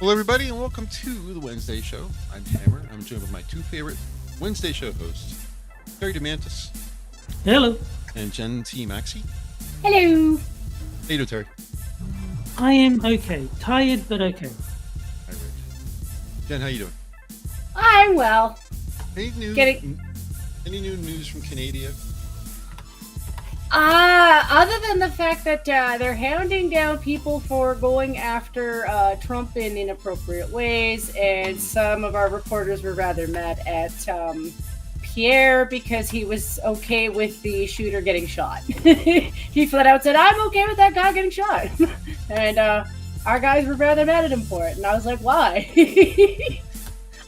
Hello, everybody, and welcome to the Wednesday show. I'm Hammer. I'm joined with my two favorite Wednesday show hosts, Terry DeMantis. Hello. And Jen T. Maxey. Hello. How you doing, Terry? I am okay. Tired, but okay. Hi, Rich. Jen, how you doing? I'm well. Any new news from Canada? Other than the fact that they're hounding down people for going after Trump in inappropriate ways, and some of our reporters were rather mad at Pierre because he was okay with the shooter getting shot. He flat out said, "I'm okay with that guy getting shot," and our guys were rather mad at him for it. And I was like, "Why?"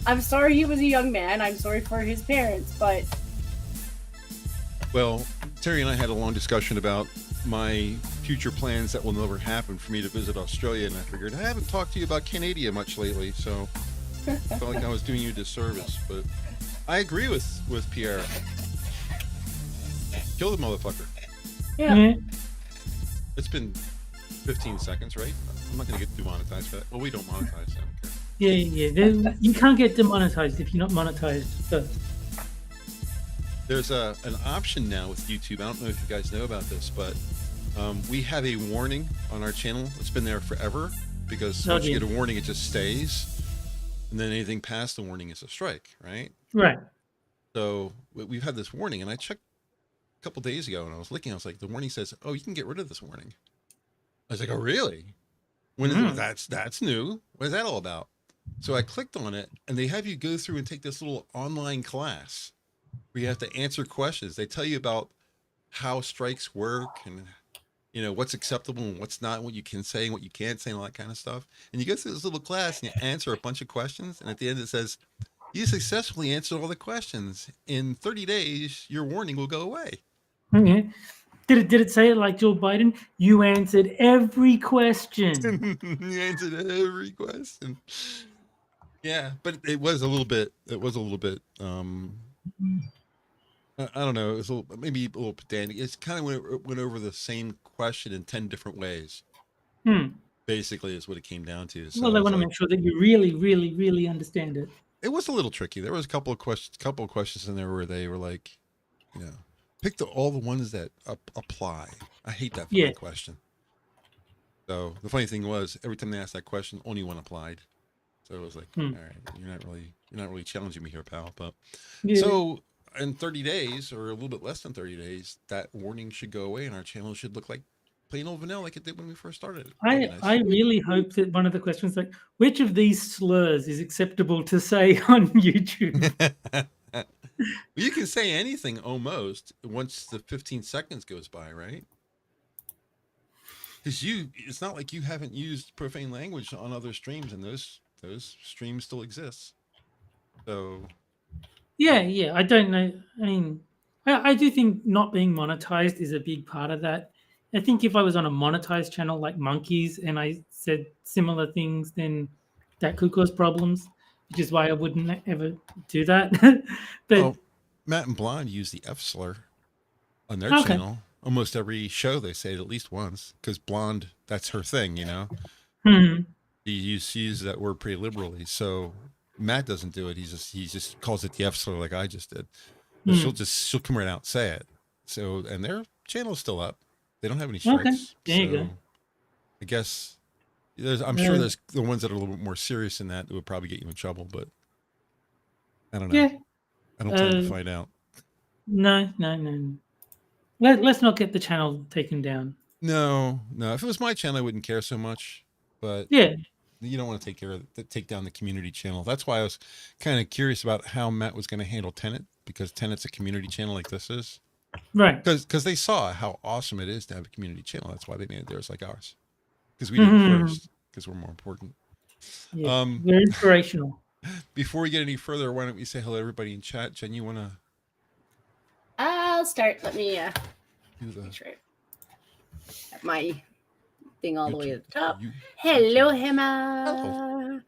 I'm sorry he was a young man. I'm sorry for his parents, but. Well, Terry and I had a long discussion about my future plans that will never happen for me to visit Australia, and I figured I haven't talked to you about Canada much lately, so I felt like I was doing you a disservice. But I agree with Pierre. Kill the motherfucker. Yeah. Mm-hmm. It's been 15 seconds, right? I'm not going to get demonetized for that. Well, we don't monetize them. Yeah. You can't get demonetized if you're not monetized first. There's an option now with YouTube. I don't know if you guys know about this, but we have a warning on our channel. It's been there forever because once you get a warning, it just stays. And then anything past the warning is a strike, right? Right. So we've had this warning, and I checked a couple days ago, and I was looking. I was like, the warning says, "Oh, you can get rid of this warning." I was like, "Oh, really? When is it? That's new. What is that all about?" So I clicked on it, and they have you go through and take this little online class where you have to answer questions. They tell you about how strikes work and, you know, what's acceptable and what's not, what you can say and what you can't say and all that kind of stuff. And you go through this little class and you answer a bunch of questions. And at the end it says, "You successfully answered all the questions. In 30 days, your warning will go away." Okay. Did it say it like Joe Biden? You answered every question. You answered every question. Yeah, but it was a little bit, I don't know. It was maybe a little pedantic. It's kind of went over the same question in 10 different ways. Basically, is what it came down to. So well, they want to make sure that you really, really, really understand it. It was a little tricky. There was a couple of questions in there where they were like, you know, pick all the ones that apply. I hate that fucking question. So the funny thing was, every time they asked that question, only one applied. So it was like, all right, you're not really challenging me here, pal. But so in 30 days, or a little bit less than 30 days, that warning should go away, and our channel should look like plain old vanilla, like it did when we first started. I really hope that one of the questions, like, which of these slurs is acceptable to say on YouTube? You can say anything almost once the 15 seconds goes by, right? Because it's not like you haven't used profane language on other streams, and those streams still exist. So yeah, I don't know. I mean, I do think not being monetized is a big part of that. I think if I was on a monetized channel like Monkeys and I said similar things, then that could cause problems, which is why I wouldn't ever do that. But Matt and Blonde use the F slur on their channel. Almost every show they say it at least once, because Blonde, that's her thing, you know. She uses that word pretty liberally. So Matt doesn't do it. He just calls it the F slur like I just did. But she'll come right out and say it. So, and their channel's still up. They don't have any strikes. Okay. There you go. I guess I'm sure there's the ones that are a little bit more serious than that would probably get you in trouble, but I don't know. Yeah. I don't plan to find out. No. Let's not get the channel taken down. No. If it was my channel, I wouldn't care so much. But yeah, you don't want to take down the community channel. That's why I was kind of curious about how Matt was going to handle Tenet, because Tenet's a community channel like this is. Right. Because they saw how awesome it is to have a community channel. That's why they made theirs like ours. Because we did it first. Because we're more important. Yeah, we're inspirational. Before we get any further, why don't we say hello to everybody in chat? Jen, you want to? I'll start. Let me do the... have my thing all the way at the top. Hello, Hema. Hello.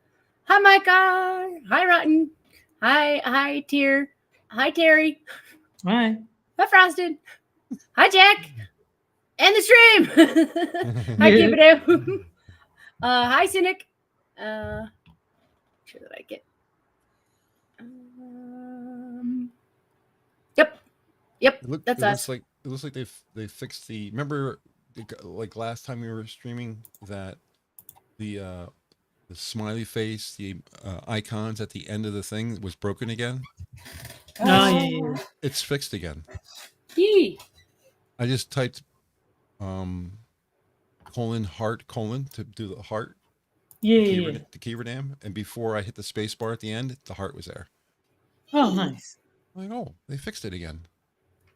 Hi, Micah. Hi, Rotten. Hi, Tier. Hi, Terry. Hi. Hi, Frosted. Hi, Jack. And the stream. Hi, Keep It Out. Hi, Cynic. sure that I get. Yep. That's us. It looks like they fixed the. Remember, like last time we were streaming, that the smiley face, the icons at the end of the thing was broken again. Oh, yeah. It's fixed again. Yee. I just typed :heart : to do the heart. Yeah. The keyword, and before I hit the space bar at the end, the heart was there. Oh, nice. I'm like, oh, they fixed it again.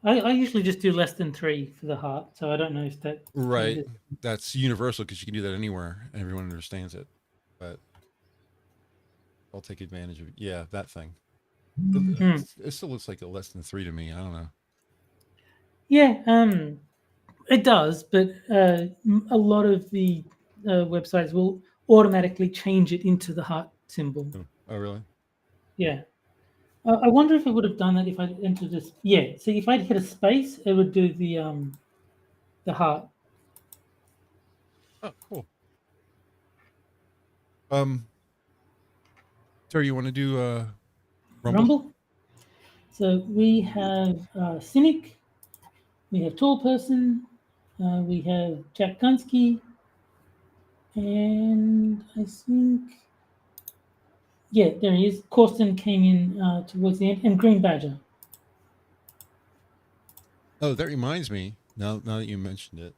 I usually just do less than 3 for the heart, so I don't know if that. Right. That's universal because you can do that anywhere and everyone understands it. But I'll take advantage of it. Yeah, that thing. It still looks like a less than 3 to me. I don't know. Yeah, it does, but a lot of the websites will automatically change it into the heart symbol. Oh, really? Yeah. I wonder if it would have done that if I entered this. Yeah. So if I'd hit a space, it would do the heart. Oh, cool. Terry, you want to do Rumble? So we have Cynic, we have Tall Person, we have Jack Gunsky, and I think, yeah, there he is. Corsten came in towards the end, and Green Badger. Oh, that reminds me. Now that you mentioned it,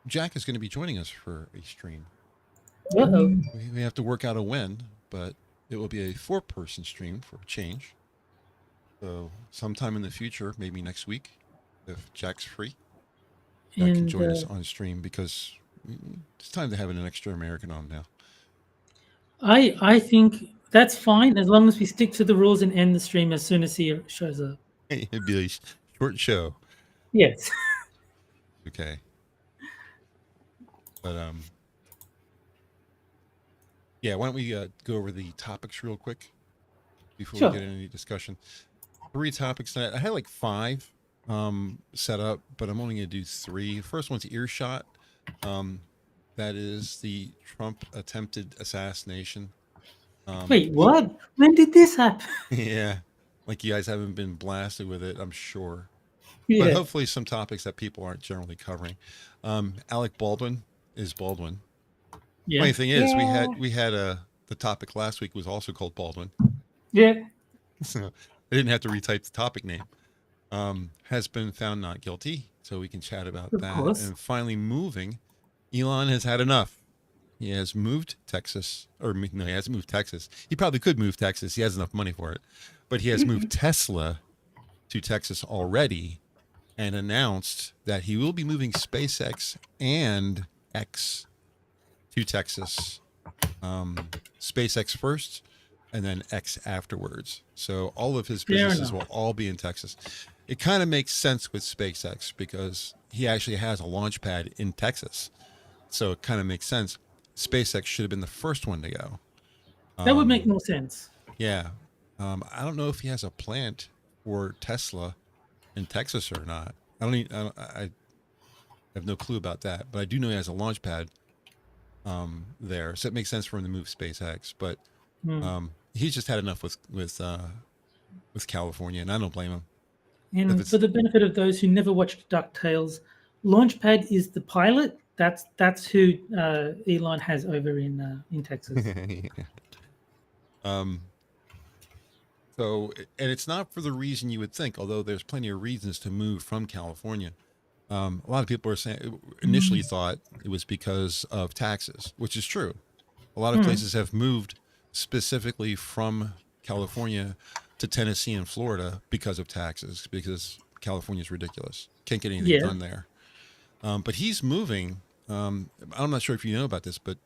Jack is going to be joining us for a stream. Uh-oh. We have to work out a when, but it will be a 4-person stream for a change. So sometime in the future, maybe next week, if Jack's free, Jack can join us on stream because it's time to have an extra American on now. I think that's fine as long as we stick to the rules and end the stream as soon as he shows up. It'd be a short show. Yes. Okay. But yeah, why don't we go over the topics real quick before we get into any discussion? 3 topics tonight. I had like 5 set up, but I'm only going to do 3. First one's Earshot. That is the Trump attempted assassination. Wait, what? When did this happen? Yeah, like you guys haven't been blasted with it, I'm sure. Yeah. But hopefully some topics that people aren't generally covering. Alec Baldwin is Baldwin. Yeah. Funny thing is, we had the topic last week was also called Baldwin. Yeah. So they didn't have to retype the topic name. Has been found not guilty, so we can chat about that. Course. And finally, moving. Elon has had enough. He has moved Texas, or no, he hasn't moved Texas. He probably could move Texas. He has enough money for it. But he has moved Tesla to Texas already and announced that he will be moving SpaceX and X to Texas. SpaceX first and then X afterwards. So all of his businesses will all be in Texas. It kind of makes sense with SpaceX because he actually has a launch pad in Texas. So it kind of makes sense. SpaceX should have been the first one to go. That would make more sense. Yeah. I don't know if he has a plant for Tesla in Texas or not. I have no clue about that, but I do know he has a launch pad there. So it makes sense for him to move SpaceX, but he's just had enough with California, and I don't blame him. And for the benefit of those who never watched DuckTales, Launchpad is the pilot. That's who Elon has over in Texas. So, and it's not for the reason you would think, although there's plenty of reasons to move from California. A lot of people are saying initially thought it was because of taxes, which is true. A lot of places have moved specifically from California to Tennessee and Florida because of taxes, because California is ridiculous. Can't get anything done there. But he's moving. I'm not sure if you know about this, but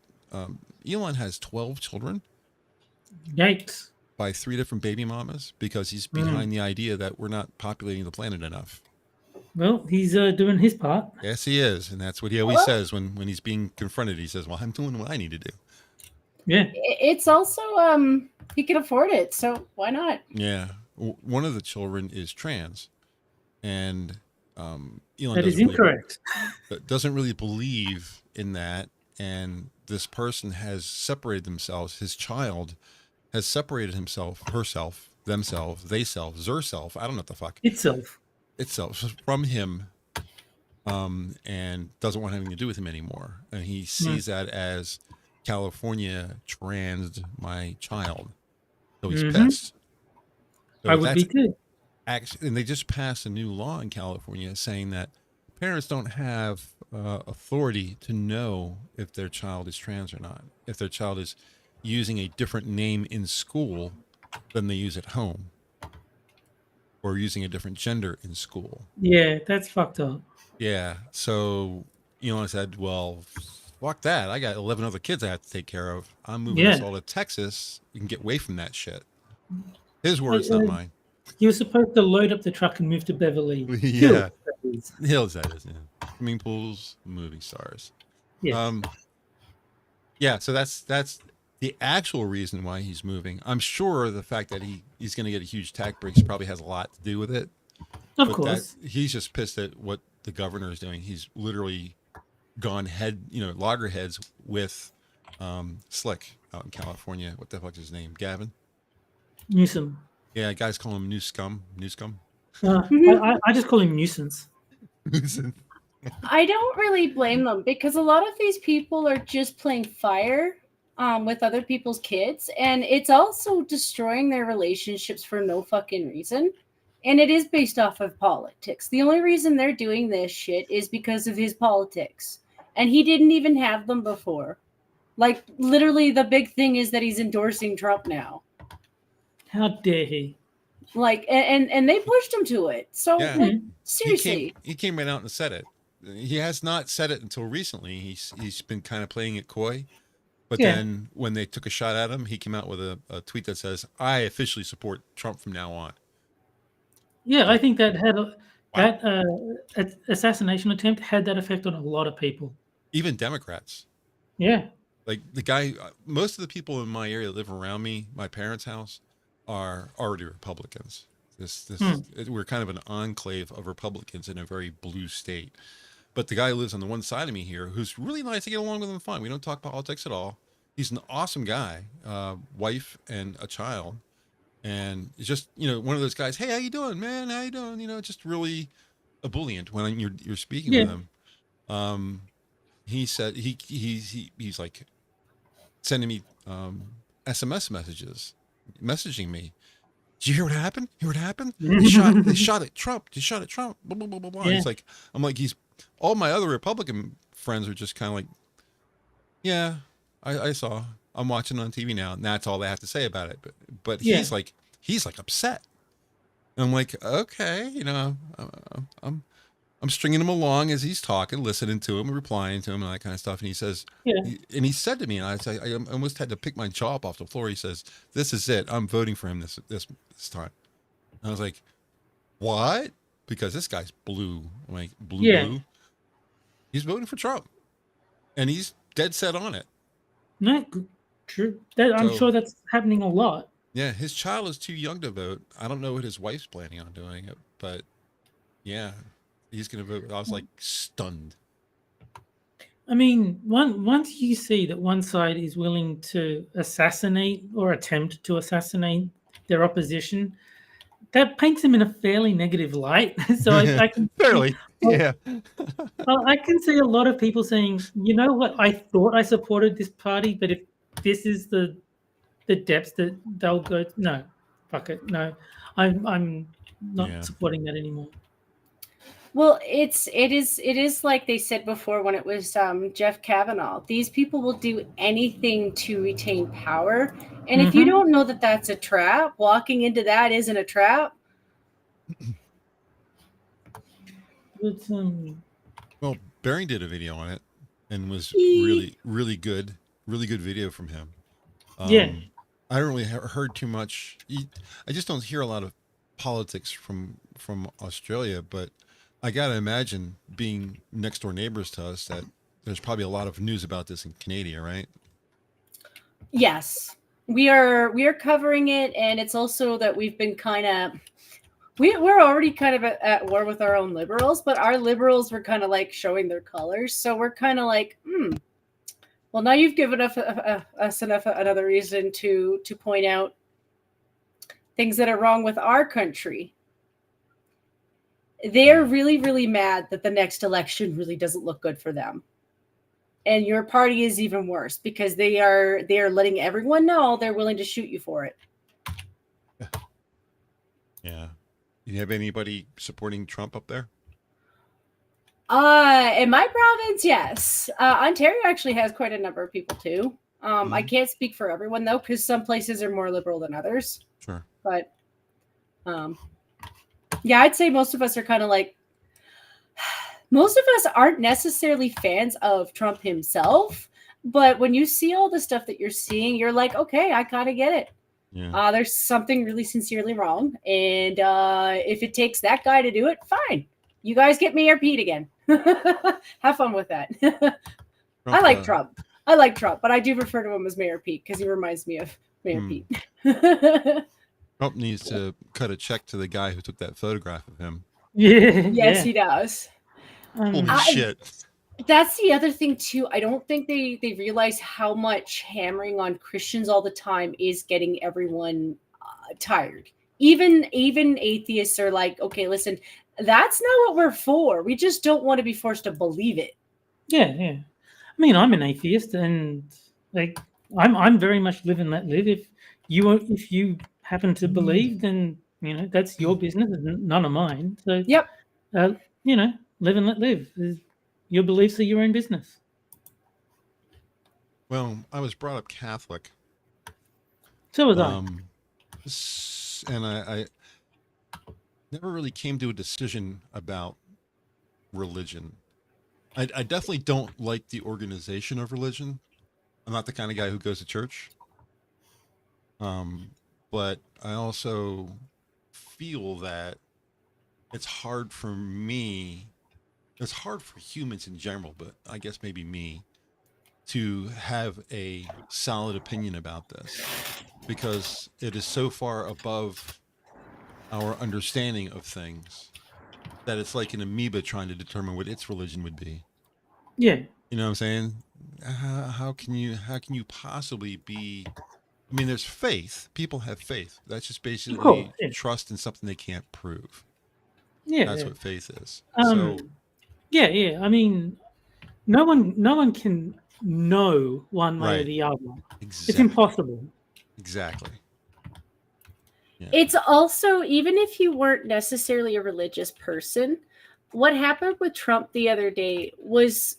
Elon has 12 children. Yikes. By 3 different baby mamas because he's behind the idea that we're not populating the planet enough. Well, he's doing his part. Yes, he is. And that's what he always says when he's being confronted. He says, well, I'm doing what I need to do. Yeah. It's also, he can afford it. So why not? Yeah. One of the children is trans. And Elon that is incorrect. doesn't really believe in that. and this person has separated themselves. His child has separated himself, herself, themselves, theyself, zerself. I don't know what the fuck. Itself from him, and doesn't want anything to do with him anymore. And he sees that as California transed my child. So he's pissed. So I would be too. Actually, and they just passed a new law in California saying that parents don't have authority to know if their child is trans or not. If their child is using a different name in school than they use at home, or using a different gender in school. Yeah, that's fucked up. Yeah. So Elon said, well, fuck that. I got 11 other kids I have to take care of. I'm moving us all to Texas. You can get away from that shit. His words, not mine. He was supposed to load up the truck and move to Beverly Yeah. Hills, that is. Yeah. Swimming pools, movie stars. Yeah. Yeah, so that's the actual reason why he's moving. I'm sure the fact that he's going to get a huge tax break probably has a lot to do with it. Of course. He's just pissed at what the governor is doing. He's literally gone loggerheads with Slick out in California. What the fuck's his name? Gavin? Newsom. Yeah, guys call him New Scum. I just call him nuisance. I don't really blame them, because a lot of these people are just playing fire with other people's kids, and it's also destroying their relationships for no fucking reason. And it is based off of politics. The only reason they're doing this shit is because of his politics. And he didn't even have them before. Like, literally, the big thing is that he's endorsing Trump now. How dare he? Like, and they pushed him to it. So, seriously. He came right out and said it. He has not said it until recently. He's been kind of playing it coy. But then when they took a shot at him, he came out with a tweet that says, I officially support Trump from now on. Yeah, I think that had that assassination attempt had that effect on a lot of people. Even Democrats. Yeah. Like the guy, most of the people in my area that live around me, my parents' house, are already Republicans. We're kind of an enclave of Republicans in a very blue state. But the guy who lives on the one side of me here, who's really nice to get along with and fine. We don't talk politics at all. He's an awesome guy, wife and a child. And it's just, one of those guys, hey, how you doing, man? How you doing? Just really ebullient when you're speaking with him. He said he's like sending me SMS messages, messaging me. Did you hear what happened? Hear what happened? They shot at Trump. They shot at Trump. Blah, blah, blah, blah, blah. Yeah. I'm like, all my other Republican friends are just kind of like, yeah, I saw. I'm watching on TV now, and that's all they have to say about it. But he's like upset. And I'm like, okay, I'm stringing him along as he's talking, listening to him, replying to him, and that kind of stuff. And he says, and he said to me, and I almost had to pick my jaw up off the floor. He says, "This is it. I'm voting for him this time." And I was like, "What?" Because this guy's blue. I'm like, blue. He's voting for Trump, and he's dead set on it. No, true. I'm sure that's happening a lot. Yeah, his child is too young to vote. I don't know what his wife's planning on doing it, but yeah, he's going to vote. I was like stunned. I mean, once you see that one side is willing to assassinate or attempt to assassinate their opposition, that paints them in a fairly negative light. So I can fairly, I can see a lot of people saying, you know what, I thought I supported this party, but if this is the depths that they'll go, no, fuck it, no, I'm not supporting that anymore. Well, it is like they said before when it was Jeff Kavanaugh. These people will do anything to retain power, and if you don't know that that's a trap, walking into that isn't a trap. Well, Bering did a video on it, and was really good video from him. I don't really heard too much. I just don't hear a lot of politics from Australia, but I gotta imagine, being next door neighbors to us, that there's probably a lot of news about this in Canada, right? Yes, we are covering it, and it's also that we've been kind of we're already kind of at war with our own liberals, but our liberals were kind of like showing their colors, so we're kind of like, Well, now you've given us enough another reason to point out things that are wrong with our country. They're really, really mad that the next election really doesn't look good for them. And your party is even worse because they are letting everyone know they're willing to shoot you for it. Yeah. You have anybody supporting Trump up there? In my province, yes. Ontario actually has quite a number of people too. I can't speak for everyone though, because some places are more liberal than others. Sure. But yeah, I'd say most of us are kind of like, most of us aren't necessarily fans of Trump himself, but when you see all the stuff that you're seeing, you're like, okay, I kind of get it. Yeah. There's something really sincerely wrong. And if it takes that guy to do it, fine. You guys get Mayor Pete again. Have fun with that. I like Trump. I like Trump, but I do refer to him as Mayor Pete because he reminds me of Mayor Pete. Trump needs to cut a check to the guy who took that photograph of him. Yeah. Yes, he does. Holy shit. That's the other thing too. I don't think they realize how much hammering on Christians all the time is getting everyone tired. Even atheists are like, okay, listen, that's not what we're for. We just don't want to be forced to believe it. Yeah. I mean, I'm an atheist, and like I'm very much live and let live. If you happen to believe, then that's your business, and none of mine. So yep. Live and let live. Your beliefs are your own business. Well, I was brought up Catholic. So was I. And I never really came to a decision about religion. I definitely don't like the organization of religion. I'm not the kind of guy who goes to church. But I also feel that it's hard for me. It's hard for humans in general, but I guess maybe me, to have a solid opinion about this because it is so far above our understanding of things that it's like an amoeba trying to determine what its religion would be. Yeah. You know what I'm saying? How can you possibly be? I mean, there's faith. People have faith. That's just basically trust in something they can't prove. Yeah. That's what faith is. Yeah. I mean, no one can know one way or the other. Exactly. It's impossible. Exactly. Yeah. It's also, even if you weren't necessarily a religious person, what happened with Trump the other day was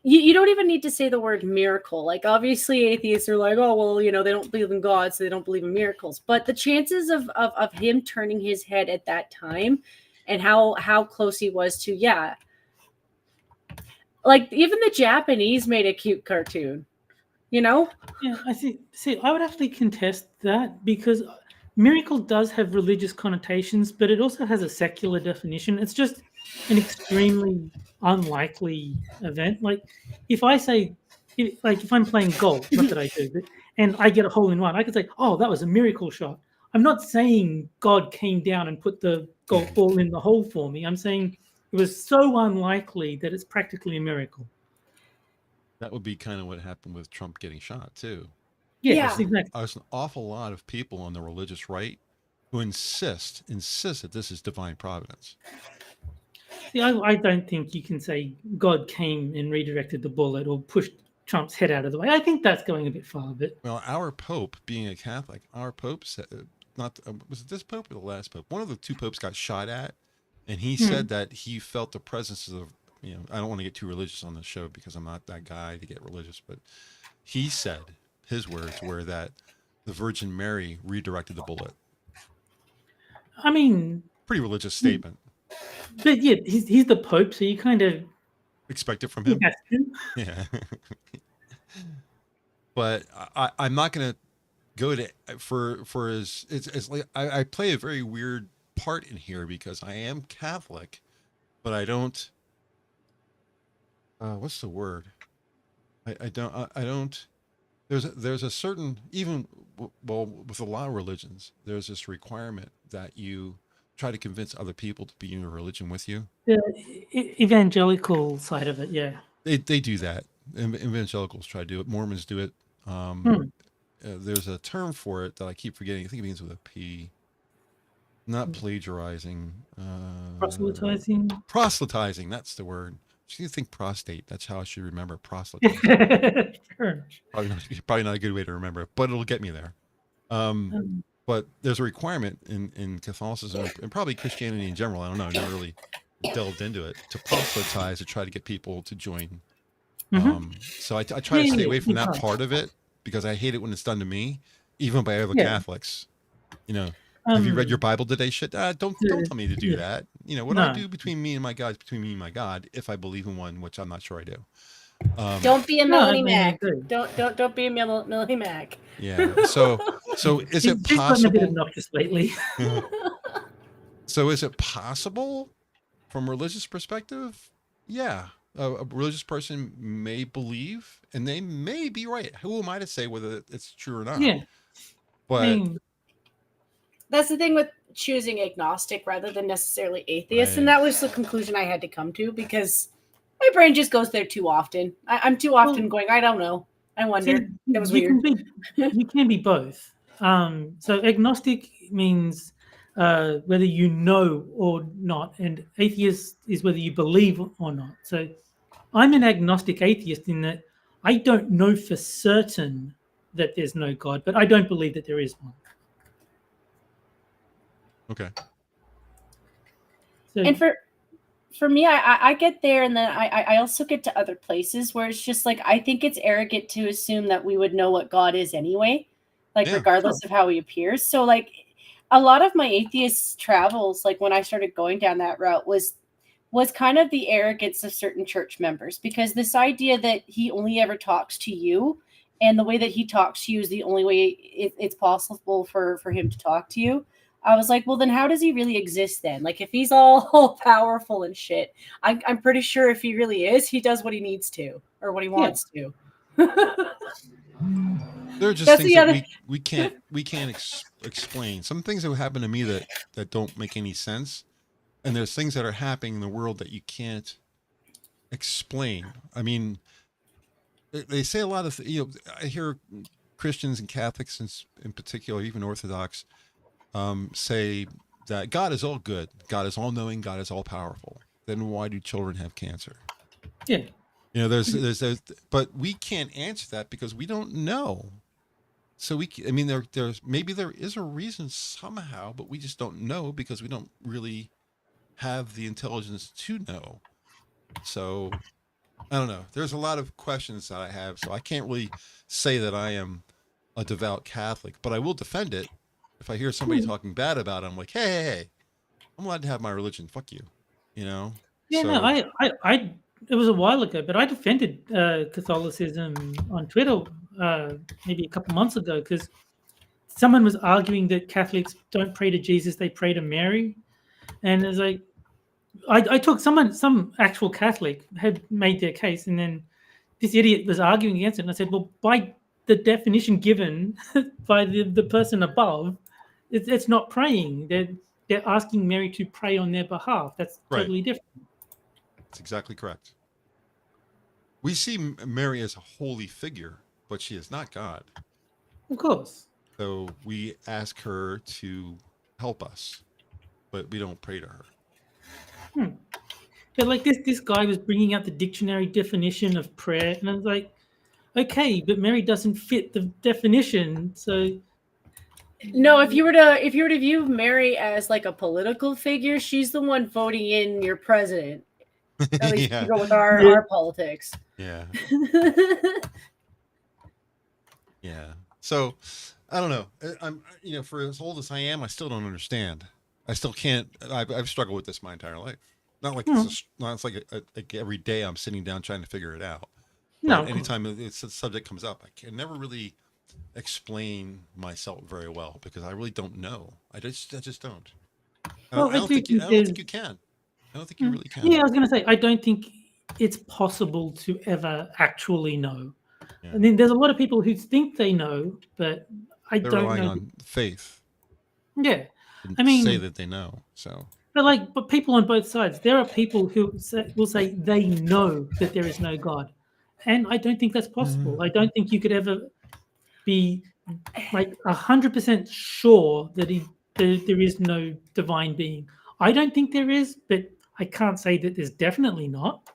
you don't even need to say the word miracle. Like, obviously atheists are like, oh, well, they don't believe in God, so they don't believe in miracles. But the chances of him turning his head at that time and how close he was to, like even the Japanese made a cute cartoon, Yeah, I think. See, I would actually contest that because miracle does have religious connotations, but it also has a secular definition. It's just an extremely unlikely event. Like if I say, if I'm playing golf, not that I do, but, and I get a hole in one, I could say, oh, that was a miracle shot. I'm not saying God came down and put the golf ball in the hole for me. I'm saying it was so unlikely that it's practically a miracle. That would be kind of what happened with Trump getting shot too. Yes, exactly. There's an awful lot of people on the religious right who insist that this is divine providence. See, I don't think you can say God came and redirected the bullet or pushed Trump's head out of the way. I think that's going a bit far. But well, our Pope, being a Catholic, our Pope said, was it this Pope or the last Pope? One of the two popes got shot at, and he said that he felt the presence of, I don't want to get too religious on the show because I'm not that guy to get religious, but he said his words were that the Virgin Mary redirected the bullet. I mean, pretty religious statement. But yeah, he's the Pope, so you kind of expect it from him. Yeah. But I'm not going to go to for his. It's like I play a very weird part in here because I am Catholic, but I don't. What's the word? I don't. There's a certain, even with a lot of religions, there's this requirement that you try to convince other people to be in a religion with you. The evangelical side of it, yeah. They do that. Evangelicals try to do it. Mormons do it. Hmm. There's a term for it that I keep forgetting. I think it begins with a P. Not plagiarizing. Proselytizing. Proselytizing. That's the word. You think prostate. That's how I should remember proselytizing. Sure. Probably not a good way to remember it, but it'll get me there. But there's a requirement in Catholicism and probably Christianity in general. I don't know. I never really delved into it, to proselytize, to try to get people to join. So I try to stay away from that part of it because I hate it when it's done to me, even by other Catholics. You know, have you read your Bible today? Shit, don't tell me to do that. You know, what I do between me and my God is between me and my God, if I believe in one, which I'm not sure I do. Don't be a Melanie Mac. Don't be a Melanie Mac. Yeah. So is it She's gotten a bit possible? obnoxious lately. So is it possible from a religious perspective? Yeah. A religious person may believe and they may be right. Who am I to say whether it's true or not? Yeah. But I mean, That's the thing with choosing agnostic rather than necessarily atheist. And that was the conclusion I had to come to because my brain just goes there too often. I'm too often going, I don't know. I wonder. That was weird. You can be both. So agnostic means whether you know or not, and atheist is whether you believe or not. So I'm an agnostic atheist in that I don't know for certain that there's no God, but I don't believe that there is one. okay. So, And for me, I get there, and then I also get to other places where it's just like I think it's arrogant to assume that we would know what God is anyway, like regardless of how he appears. So like a lot of my atheist travels, like when I started going down that route, was kind of the arrogance of certain church members, because this idea that he only ever talks to you, and the way that he talks to you is the only way it's possible for him to talk to you. I was like, well, then how does he really exist then? Like, if he's all powerful and shit, I'm pretty sure if he really is, he does what he needs to or what he wants to. There are just things that we can't explain. Some things that have happened to me that don't make any sense, and there's things that are happening in the world that you can't explain. I mean, they say a lot of I hear Christians and Catholics in particular, even Orthodox, say that God is all good, God is all knowing, God is all powerful. Then why do children have cancer? yeah. You know, there's but we can't answer that because we don't know. So I mean, there's maybe there is a reason somehow, but we just don't know because we don't really have the intelligence to know. So I don't know. There's a lot of questions that I have, so I can't really say that I am a devout Catholic, but I will defend it. If I hear somebody talking bad about it, I'm like, hey, I'm allowed to have my religion. Fuck you. You know? Yeah, So, no, I it was a while ago, but I defended Catholicism on Twitter maybe a couple months ago because someone was arguing that Catholics don't pray to Jesus, they pray to Mary. And it's like, I took some actual Catholic had made their case, and then this idiot was arguing against it. And I said, well, by the definition given by the person above, it's not praying. They're asking Mary to pray on their behalf. That's totally different. That's exactly correct. We see Mary as a holy figure, but she is not God. Of course. So we ask her to help us, but we don't pray to her. But like this guy was bringing out the dictionary definition of prayer, and I was like, okay, but Mary doesn't fit the definition. So no, if you were to view Mary as like a political figure, she's the one voting in your president. At least to go with our politics. Yeah. Yeah. So I don't know. I'm for as old as I am, I still don't understand. I still can't. I've struggled with this my entire life. Not like it's like every day I'm sitting down trying to figure it out. No. But anytime a subject comes up, I can never really explain myself very well because I really don't know. I just don't. I don't think you can. I don't think you really can. Yeah, I was going to say, I don't think it's possible to ever actually know. Yeah. I mean, there's a lot of people who think they know, but they're don't relying know. On faith. Yeah. I mean, say that they know. So. But people on both sides, there are people who will say they know that there is no God. and I don't think that's possible. I don't think you could ever be like 100% sure that there is no divine being. I don't think there is, but I can't say that there's definitely not.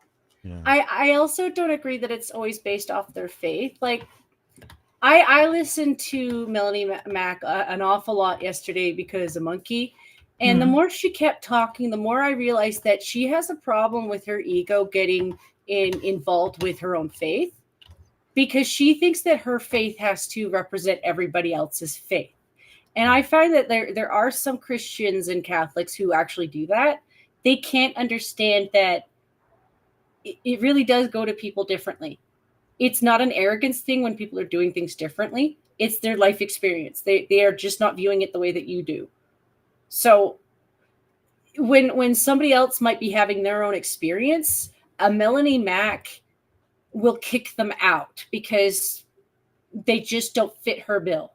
Yeah. I also don't agree that it's always based off their faith. Like, I listened to Melanie Mac an awful lot yesterday because of Monkey. And the more she kept talking, the more I realized that she has a problem with her ego getting involved with her own faith, because she thinks that her faith has to represent everybody else's faith. And I find that there are some Christians and Catholics who actually do that. They can't understand that it really does go to people differently. It's not an arrogance thing when people are doing things differently. It's their life experience. They are just not viewing it the way that you do. So when somebody else might be having their own experience, a Melanie Mac will kick them out because they just don't fit her bill.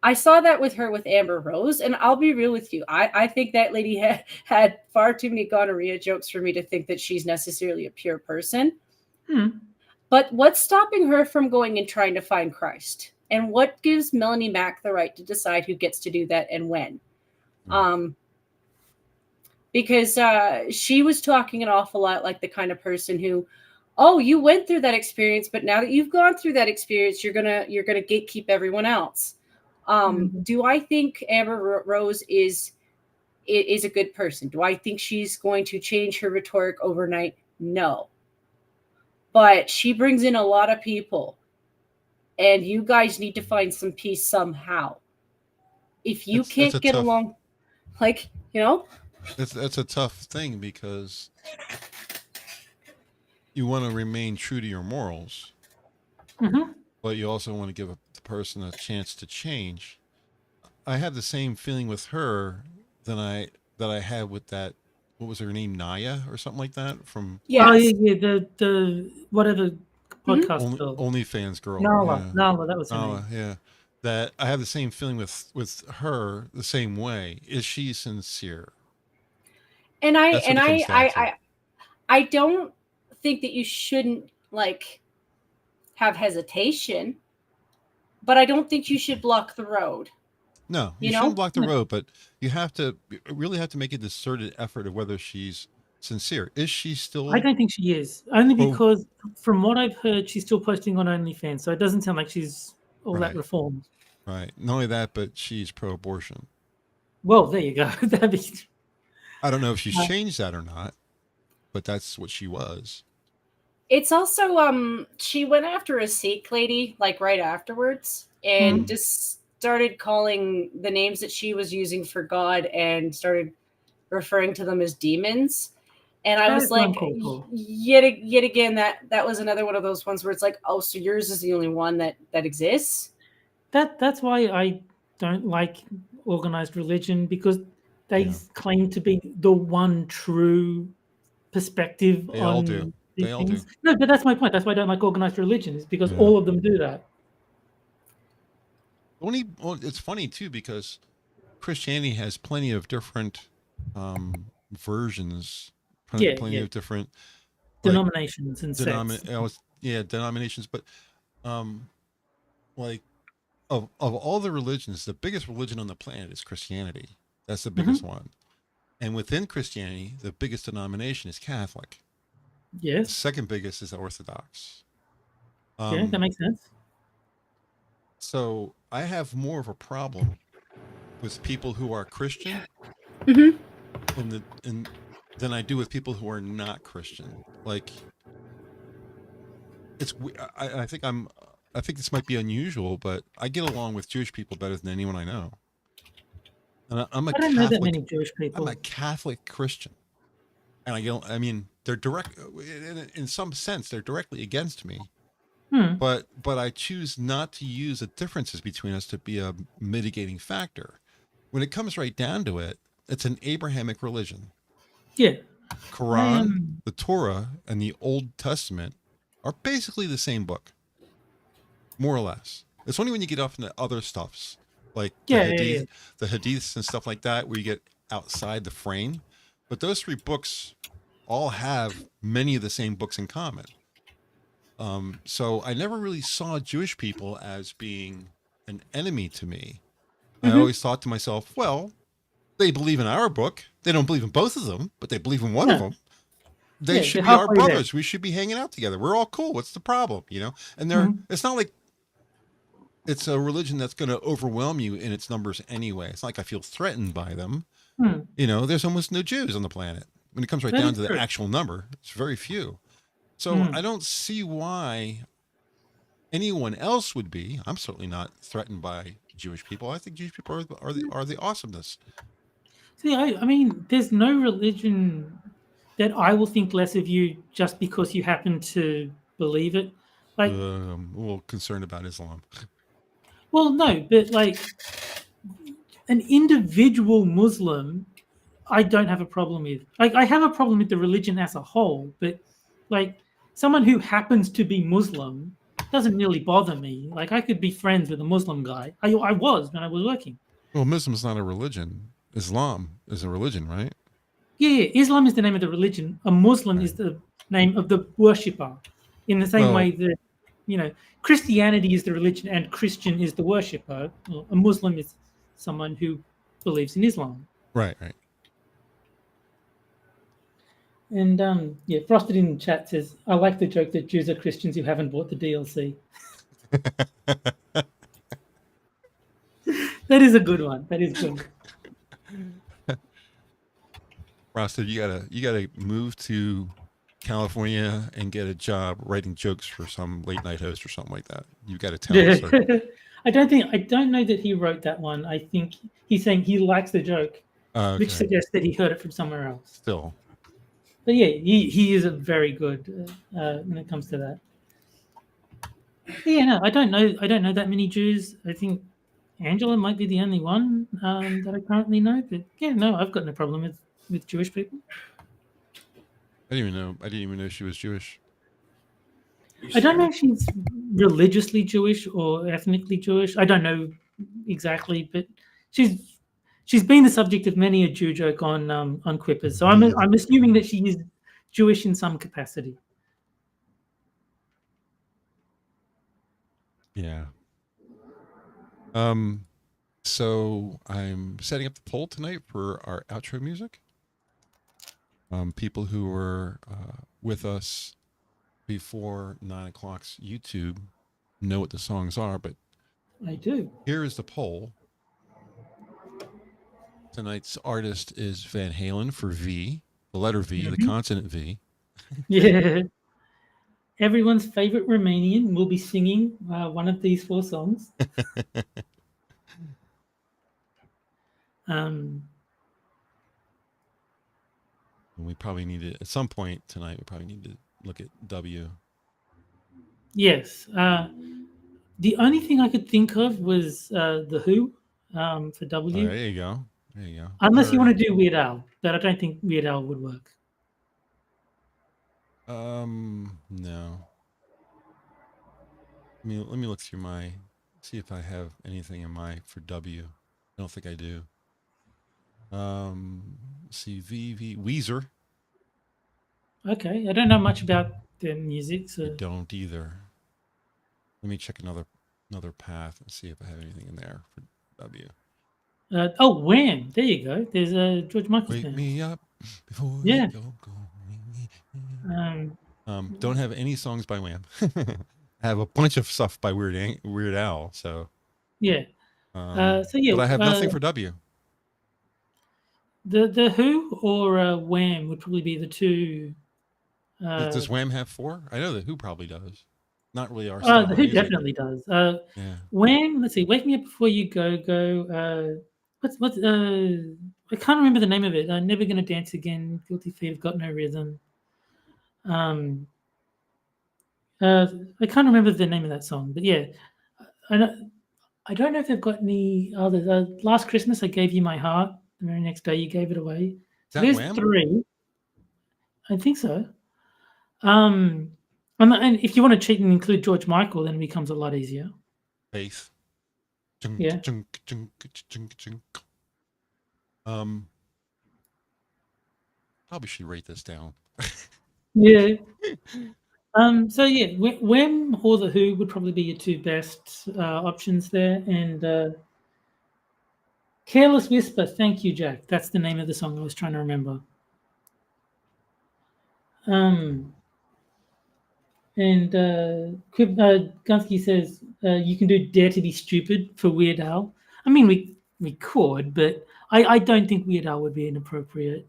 I saw that with her with Amber Rose, and I'll be real with you. I think that lady had far too many gonorrhea jokes for me to think that she's necessarily a pure person. But what's stopping her from going and trying to find Christ? And what gives Melanie Mac the right to decide who gets to do that and when? Because she was talking an awful lot like the kind of person who, oh, you went through that experience, but now that you've gone through that experience, you're gonna gatekeep everyone else. Do I think Amber Rose is a good person? Do I think she's going to change her rhetoric overnight? No. But she brings in a lot of people, and you guys need to find some peace somehow. If you can't get along, like, you know, that's a tough thing, because you want to remain true to your morals, but you also want to give the person a chance to change. I had the same feeling with her that I had with that. What was her name? Naya or something like that from. Yes. Oh yeah, the whatever podcast. OnlyFans girl. Nala, that was her name. Yeah. That I have the same feeling with her the same way. Is she sincere? And I don't think that you shouldn't like have hesitation, but I don't think you should block the road. No, you shouldn't block the road, but you really have to make a concerted effort of whether she's sincere. Is she still? I don't think she is, only because from what I've heard, she's still posting on OnlyFans, so it doesn't sound like she's all that reformed. Right. Not only that, but she's pro-abortion. Well, there you go. I don't know if she's changed that or not, but that's what she was. It's also she went after a Sikh lady like right afterwards, and just started calling the names that she was using for God and started referring to them as demons. And I was like, yet again, that was another one of those ones where it's like, oh, so yours is the only one that exists. That's why I don't like organized religion, because they claim to be the one true perspective. They all do. They all do. No, but that's my point. That's why I don't like organized religion, is because all of them do that. It's funny too, because Christianity has plenty of different versions, plenty of different denominations and sects. Denominations, but like of all the religions, the biggest religion on the planet is Christianity. That's the biggest one. And within Christianity, the biggest denomination is Catholic. Yes. The second biggest is Orthodox. That makes sense. So I have more of a problem with people who are Christian than I do with people who are not Christian. Like, I think this might be unusual, but I get along with Jewish people better than anyone I know. And I don't know that many Jewish people. I'm a Catholic Christian, and they're direct in some sense. They're directly against me. But I choose not to use the differences between us to be a mitigating factor. When it comes right down to it, it's an Abrahamic religion. Yeah. Quran, the Torah, and the Old Testament are basically the same book, more or less. It's only when you get off into other stuffs, like the Hadiths and stuff like that, where you get outside the frame. But those three books all have many of the same books in common. So I never really saw Jewish people as being an enemy to me. Mm-hmm. I always thought to myself, well, they believe in our book. They don't believe in both of them, but they believe in one of them. They should be our brothers. We should be hanging out together. We're all cool. What's the problem? You know? And it's not like it's a religion that's going to overwhelm you in its numbers anyway. It's not like I feel threatened by them. You know, there's almost no Jews on the planet. When it comes right down to the actual number, it's very few. So I don't see why anyone else would be. I'm certainly not threatened by Jewish people. I think Jewish people are the awesomeness. See, I mean, there's no religion that I will think less of you just because you happen to believe it. Like, I'm a little concerned about Islam. Well, no, but like an individual Muslim, I don't have a problem with. Like, I have a problem with the religion as a whole, but like someone who happens to be Muslim doesn't really bother me. Like, I could be friends with a Muslim guy. I was when I was working. Well, Muslim's not a religion. Islam is a religion, right? Yeah, Islam is the name of the religion. A Muslim is the name of the worshipper. In the same way that, you know, Christianity is the religion and Christian is the worshipper. Well, a Muslim is someone who believes in Islam. Right. And yeah, Frosted in chat says, I like the joke that Jews are Christians who haven't bought the DLC. That is a good one. That is good. Frosted, you gotta move to California and get a job writing jokes for some late night host or something like that. You got a talent. I don't know that he wrote that one. I think he's saying he likes the joke, which suggests that he heard it from somewhere else. Still. But yeah, he is a very good when it comes to that. But yeah, no, I don't know that many Jews. I think Angela might be the only one that I currently know. But yeah, no, I've got no problem with Jewish people. I didn't even know she was Jewish. I don't know if she's religiously Jewish or ethnically Jewish. I don't know exactly, but she's been the subject of many a Jew joke on Quippers. So I'm assuming that she is Jewish in some capacity. Yeah. So I'm setting up the poll tonight for our outro music. People who were with us before 9 o'clock's YouTube know what the songs are, but I do. Here is the poll. Tonight's artist is Van Halen for V, the letter V, the consonant V. Yeah. Everyone's favorite Romanian will be singing one of these 4 songs. We probably need to, at some point tonight, we probably need to look at W. Yes. The only thing I could think of was the Who for W. Oh, there you go. There you go. Unless you want to do Weird Al, but I don't think Weird Al would work. No. Let me look through see if I have anything in my for W. I don't think I do. See Weezer. Okay, I don't know much about their music, so I don't either. Let me check another path and see if I have anything in there for W. Wham! There you go. There's a George Michael. Wake me up before you go. Don't have any songs by Wham. I have a bunch of stuff by Weird Al. So yeah. But I have nothing for W. The Who or Wham would probably be the two. Does Wham have 4? I know the Who probably does. Not really our style. The Who definitely does. Yeah. Wham, let's see. Wake Me Up Before You Go. What's I can't remember the name of it. Never Gonna Dance Again. Guilty Feet Have Got No Rhythm. I can't remember the name of that song, but yeah, I don't know if they've got any others. Last Christmas I Gave You My Heart. The very next day you gave it away. So there's Wham? 3. I think so. And if you want to cheat and include George Michael, then it becomes a lot easier. Faith. Yeah. Probably should write this down. Yeah. So yeah, Wem or the Who would probably be your two best options there, and Careless Whisper. Thank you, Jack. That's the name of the song I was trying to remember. And Gunsky says you can do Dare to Be Stupid for Weird Al. I mean, we could, but I don't think Weird Al would be an appropriate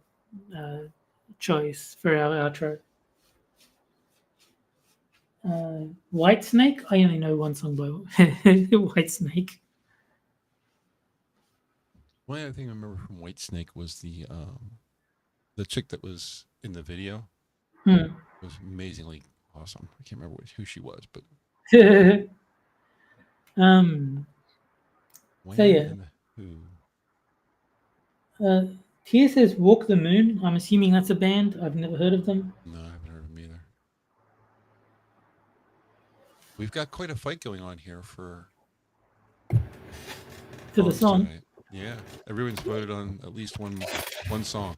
choice for our outro. White Snake. I only know one song by White Snake. One other thing I remember from White Snake was the chick that was in the video. It was amazingly awesome. I can't remember who she was, but so yeah. Tia says Walk the Moon. I'm assuming that's a band. I've never heard of them. No, I haven't heard of them either. We've got quite a fight going on here for the song. Tonight. Yeah, everyone's voted on at least one song.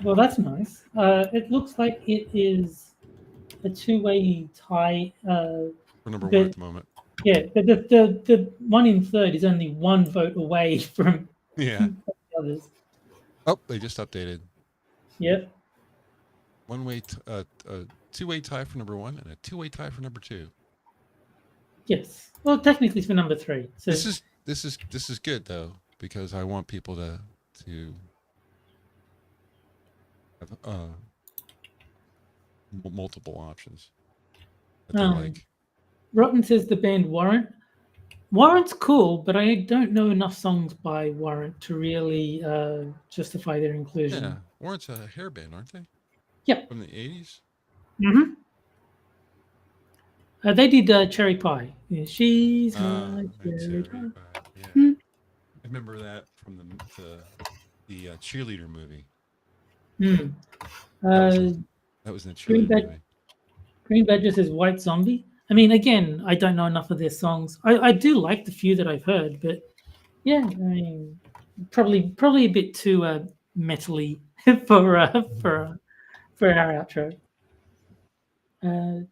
Well, that's nice. It looks like it is a two-way tie. For number one at the moment. Yeah, the one in third is only one vote away from the others. Oh, they just updated. Yep. One-way, two-way tie for number one and a two-way tie for number two. Yes. Well, technically it's for number three. So this is good though, because I want people to have multiple options that they like. Rotten says the band Warrant. Warrant's cool, but I don't know enough songs by Warrant to really justify their inclusion. Yeah, Warrant's a hair band, aren't they? Yep. From the 80s? Mm-hmm. They did Cherry Pie. Yeah, she's my cherry pie. Yeah. I remember that from the cheerleader movie. That was in the cheerleader movie. Green Badger says White Zombie. I mean, again, I don't know enough of their songs. I do like the few that I've heard, but yeah, I mean, probably a bit too metally for our outro.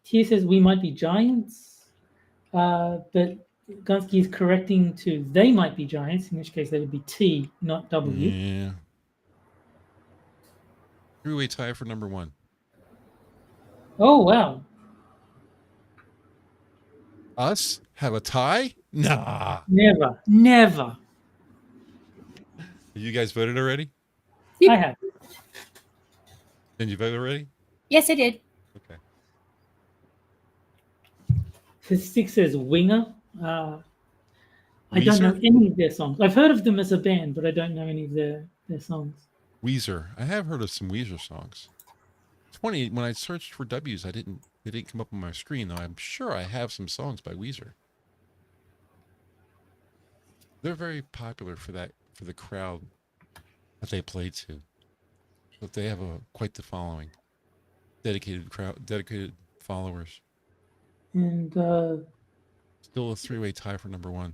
Tia says We Might Be Giants, but Gunsky is correcting to They Might Be Giants, in which case they would be T, not W. Yeah. Three-way tie for number one. Oh, wow. Us have a tie? Nah. Never. You guys voted already? I have. Did you vote already? Yes, I did. Okay. Six says Winger. I don't know any of their songs. I've heard of them as a band, but I don't know any of their songs. Weezer. I have heard of some Weezer songs. It's funny, when I searched for W's, they didn't come up on my screen, though I'm sure I have some songs by Weezer. They're very popular for the crowd that they play to. But they have quite the following. Dedicated followers. And still a three-way tie for number one.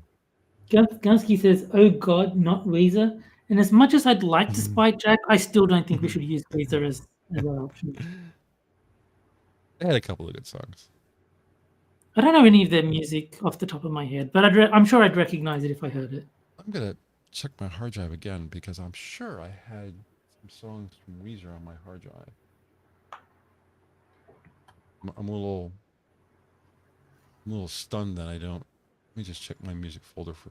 Gunsky says, "Oh God, not Weezer." And as much as I'd like to spite Jack, I still don't think we should use Weezer as our option. They had a couple of good songs. I don't know any of their music off the top of my head, but I'm sure I'd recognize it if I heard it. I'm gonna check my hard drive again because I'm sure I had some songs from Weezer on my hard drive. I'm a little stunned that I don't. Let me just check my music folder for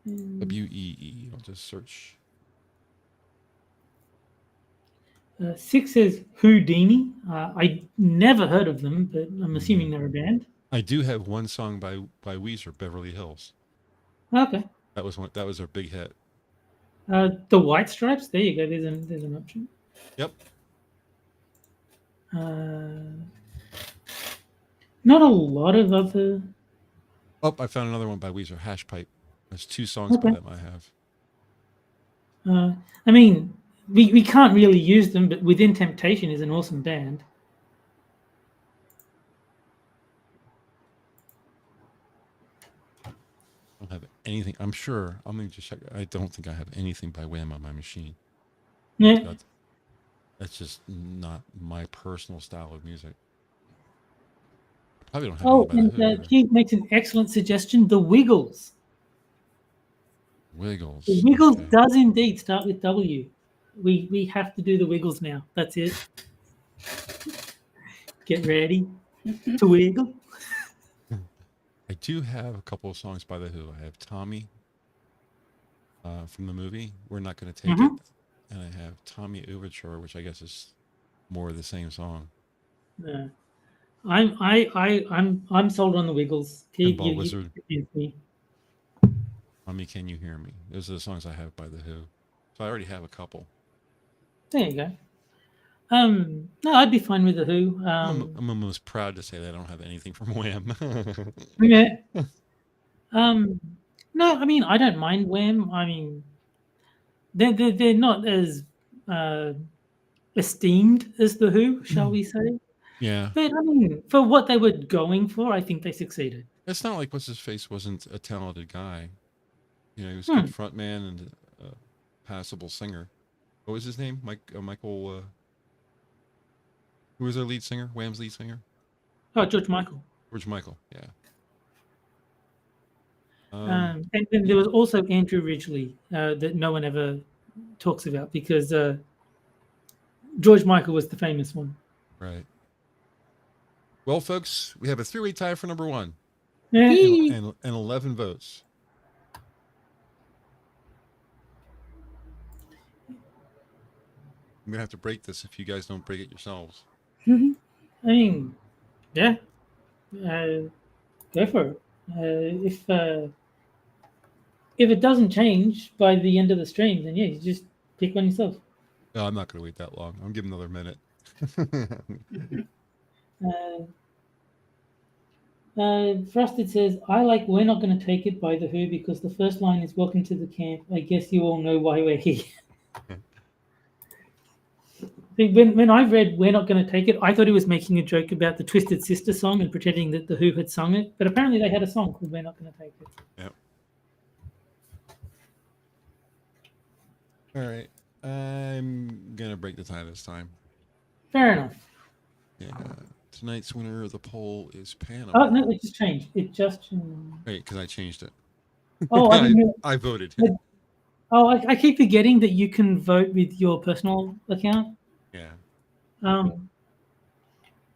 WEE. I'll just search. Six says Houdini. I never heard of them, but I'm assuming they're a band. I do have one song by Weezer, Beverly Hills. Okay. That was their big hit. The White Stripes. There you go. There's an option. Yep. Not a lot of other. Oh, I found another one by Weezer, Hash Pipe. There's two songs by them I have. I mean, we can't really use them, but Within Temptation is an awesome band. I don't have anything. I'm sure. I'm going to just check. I don't think I have anything by Wham on my machine. Yeah. That's just not my personal style of music. Probably don't have Oh, any by and the Who either. Keith makes an excellent suggestion. The Wiggles. Wiggles. The Wiggles Okay. does indeed start with W. We have to do the Wiggles now. That's it. Get ready to wiggle. I do have a couple of songs by the Who. I have Tommy from the movie We're Not Gonna Take It, and I have Tommy Overture, which I guess is more of the same song. I'm sold on the Wiggles. And Ball Wizard. Tommy, Can You Hear Me? Those are the songs I have by the Who. So I already have a couple. There you go. No, I'd be fine with the Who. I'm almost proud to say that I don't have anything from Wham. Yeah. No, I mean, I don't mind Wham. I mean, they're not as esteemed as the Who, shall we say? Yeah. But I mean, for what they were going for, I think they succeeded. It's not like What's-His-Face wasn't a talented guy. You know, he was a good frontman and a passable singer. What was his name? Michael... who was their lead singer? Wham's lead singer? Oh, George Michael. George Michael, yeah. And then there was also Andrew Ridgeley that no one ever talks about because George Michael was the famous one. Right. Well, folks, we have a 3-way tie for number 1. Yeah. And 11 votes. I'm going to have to break this if you guys don't break it yourselves. I mean, yeah. Go for it. If it doesn't change by the end of the stream, then yeah, you just pick one yourself. No, I'm not going to wait that long. I'm giving another minute. Frosted says, I like We're Not Going to Take It by The Who because the first line is Welcome to the Camp. I guess you all know why we're here. When I read We're Not Going to Take It, I thought he was making a joke about the Twisted Sister song and pretending that The Who had sung it. But apparently they had a song called We're Not Going to Take It. Yep. All right. I'm going to break the tie this time. Fair enough. Yeah. Tonight's winner of the poll is Panama. Oh, no, it just changed. It just changed. Wait, because I changed it. Oh, I voted. I keep forgetting that you can vote with your personal account. Yeah.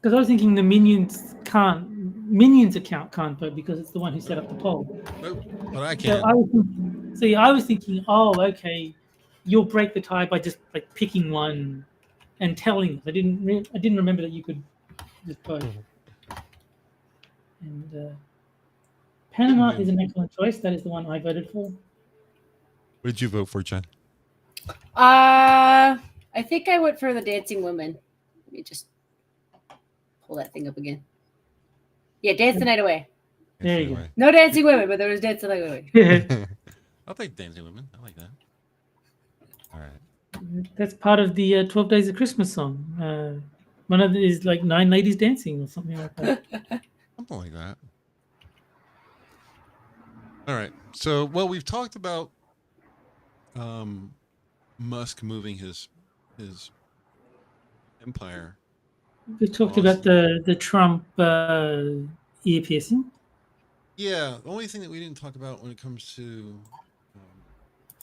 Because I was thinking the Minions account can't vote because it's the one who set up the poll. Nope, but I can. So I was thinking, oh, okay, you'll break the tie by just like picking one and telling us. I didn't remember that you could just vote. And Panama is an excellent choice. That is the one I voted for. What did you vote for, Jen? I think I went for the Dancing Women. Let me just pull that thing up again. Yeah, Dance the Night Away. There you go. No Dancing Women, but there was Dance the Night Away. I'll take Dancing Women. I like that. All right. That's part of the 12 Days of Christmas song. One of it is like 9 Ladies Dancing or something like that. Something like that. All right. So, well, we've talked about Musk moving his empire. We talked about the Trump ear piercing. Yeah, the only thing that we didn't talk about when it comes to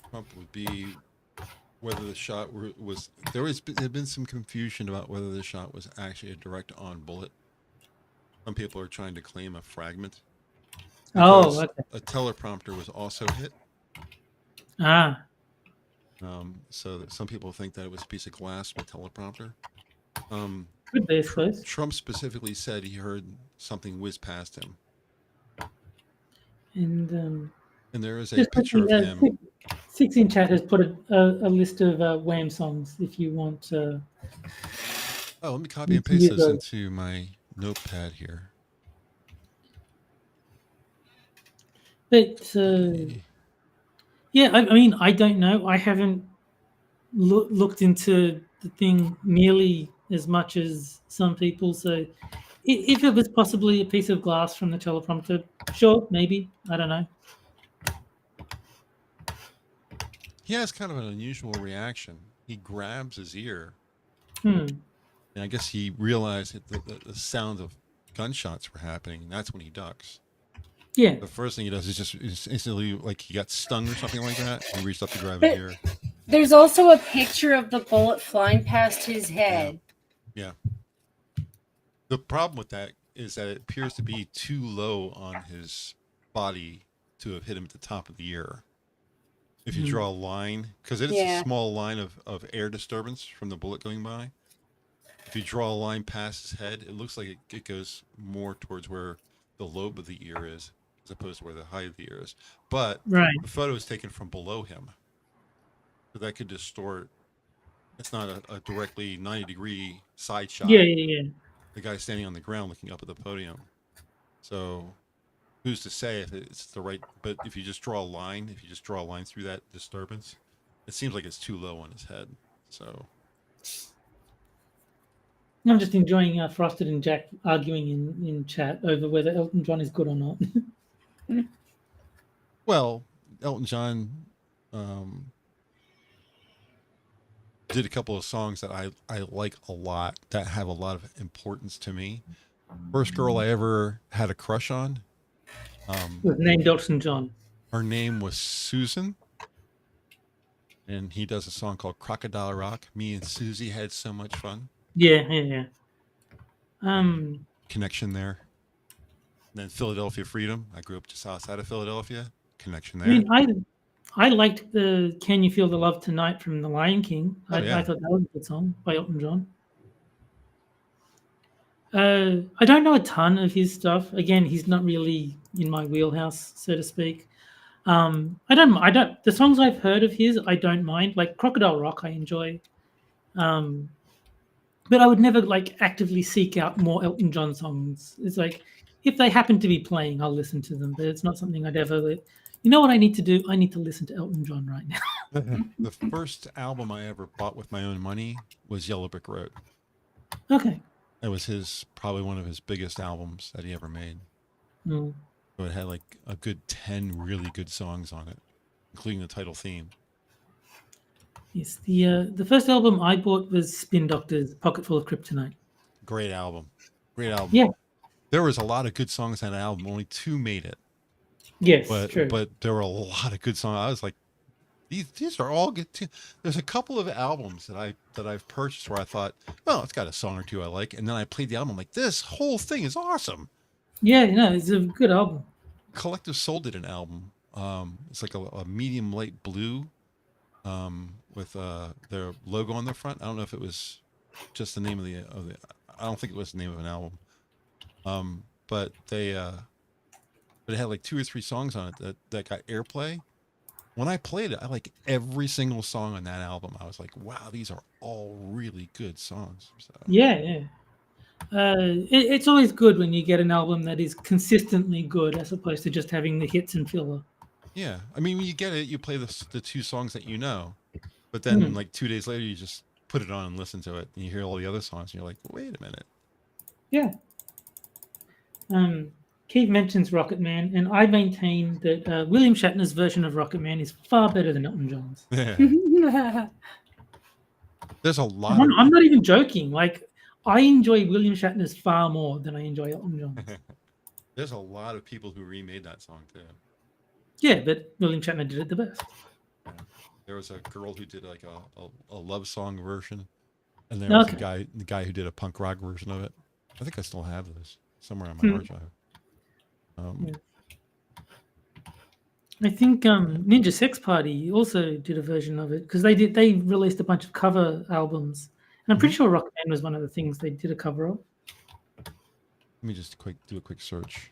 Trump would be whether the shot was there had been some confusion about whether the shot was actually a direct on bullet. Some people are trying to claim a fragment. Oh, okay. A teleprompter was also hit. Ah. So that some people think that it was a piece of glass with teleprompter. Could be, I suppose. Trump specifically said he heard something whiz past him. And there is a picture of him. 6 in chat has put a list of Wham songs if you want. Oh, let me copy and paste this into my notepad here. But yeah, I mean, I don't know. I haven't looked into the thing nearly as much as some people. So if it was possibly a piece of glass from the teleprompter, sure, maybe. I don't know. He has kind of an unusual reaction. He grabs his ear Hmm. And I guess he realized that the sound of gunshots were happening. And that's when he ducks. Yeah. The first thing he does is instantly, like he got stung or something like that. He reached up to grab But- his ear. There's also a picture of the bullet flying past his head. Yeah. The problem with that is that it appears to be too low on his body to have hit him at the top of the ear. If you draw a line, because it is a small line of air disturbance from the bullet going by. If you draw a line past his head, it looks like it goes more towards where the lobe of the ear is, as opposed to where the height of the ear is. But Right. the photo is taken from below him. So that could distort. It's not a directly 90-degree side shot. Yeah. The guy standing on the ground looking up at the podium. So who's to say if it's the right, but if you just draw a line, through that disturbance, it seems like it's too low on his head. So I'm just enjoying Frosted and Jack arguing in chat over whether Elton John is good or not. well, Elton John did a couple of songs that I like a lot, that have a lot of importance to me. First girl I ever had a crush on, was named Elton John. her name was Susan, and he does a song called Crocodile Rock. Me and Susie had so much fun. Yeah. Connection there. And then Philadelphia Freedom. I grew up just outside of Philadelphia. Connection I there. mean, I liked the "Can You Feel the Love Tonight" from The Lion King. I thought that was a good song by Elton John. I don't know a ton of his stuff. Again, he's not really in my wheelhouse, so to speak. I don't. The songs I've heard of his, I don't mind. Like Crocodile Rock, I enjoy. But I would never like actively seek out more Elton John songs. It's like if they happen to be playing, I'll listen to them. But it's not something I'd ever. You know what I need to do? I need to listen to Elton John right now. The first album I ever bought with my own money was Yellow Brick Road. Okay. That was probably one of his biggest albums that he ever made. Mm. So it had like a good 10 really good songs on it, including the title theme. Yes, the first album I bought was Spin Doctor's Pocket Full of Kryptonite. Great album. Yeah. There was a lot of good songs on that album. Only 2 made it. Yes, true. But there were a lot of good songs. I was like, these are all good too. There's a couple of albums that I've purchased where I thought, well, it's got a song or two I like, and then I played the album. I'm like, this whole thing is awesome. Yeah, it's a good album. Collective Soul did an album. It's like a medium light blue, with their logo on the front. I don't know if it was just the name of the. I don't think it was the name of an album. But it had like 2 or 3 songs on it that got airplay. When I played it, I like every single song on that album. I was like, wow, these are all really good songs. So. Yeah. It's always good when you get an album that is consistently good as opposed to just having the hits and filler. Yeah. I mean, when you get it, you play the 2 songs that you know. But then like 2 days later, you just put it on and listen to it. And you hear all the other songs. And you're like, wait a minute. Yeah. Keith mentions Rocket Man, and I maintain that William Shatner's version of Rocket Man is far better than Elton John's. Yeah. There's a lot. I'm not even joking. Like, I enjoy William Shatner's far more than I enjoy Elton John's. There's a lot of people who remade that song too. Yeah, but William Shatner did it the best. Yeah. There was a girl who did like a love song version, and there was the guy who did a punk rock version of it. I think I still have this somewhere on my hard drive. I think Ninja Sex Party also did a version of it because they released a bunch of cover albums, and I'm pretty sure Rocket Man was one of the things they did a cover of. Let me just do a quick search.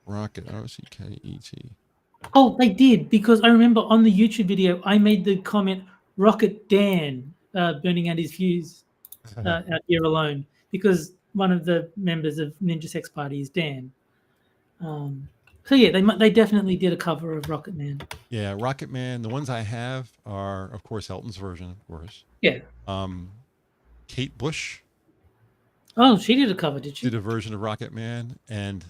Rocket, ROCKET. Oh, they did, because I remember on the YouTube video I made the comment Rocket Dan burning out his fuse out here alone, because one of the members of Ninja Sex Party is Dan. So yeah, they definitely did a cover of Rocket Man. Yeah, Rocket Man. The ones I have are, of course, Elton's version, of course. Yeah. Kate Bush. Oh, she did a cover, did she? Did a version of Rocket Man, and